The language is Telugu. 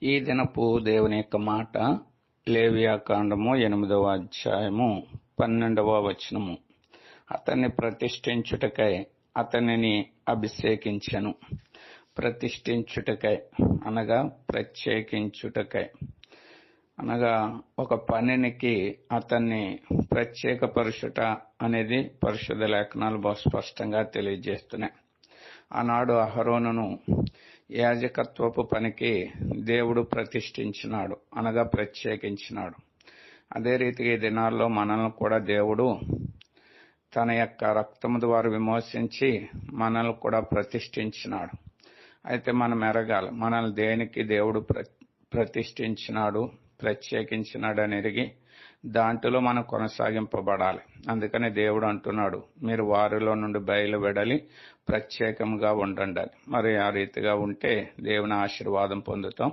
ఈ దినపు దేవుని యొక్క మాట లేవియాకాండము 8వ అధ్యాయము 12వ వచనము. అతన్ని ప్రతిష్ఠించుటకై అతనిని అభిషేకించెను. ప్రతిష్ఠించుటకై అనగా ప్రత్యేకించుటకై అనగా ఒక పనికి అతన్ని ప్రత్యేకపరుచుట అనేది పరిశుద్ధ లేఖనాలు బహు స్పష్టంగా తెలియజేస్తున్నాయి. ఆనాడు అహరోనును యాజకత్వపు పనికి దేవుడు ప్రతిష్ఠించినాడు అనగా ప్రత్యేకించినాడు. అదే రీతిగా ఈ దినాల్లో మనల్ని కూడా దేవుడు తన యొక్క రక్తము ద్వారా విమోచించి మనల్ని కూడా ప్రతిష్ఠించినాడు. అయితే మనం ఎరగాలి, మనల్ని దేనికి దేవుడు ప్రతిష్ఠించినాడు, ప్రత్యేకించినాడు అని ఎరిగి దాంట్లో మనం కొనసాగింపబడాలి. అందుకని దేవుడు అంటున్నాడు, మీరు వారిలో నుండి బయలువెడలి ప్రత్యేకంగా ఉండండి. మరి ఆ రీతిగా ఉంటే దేవుని ఆశీర్వాదం పొందుతాం.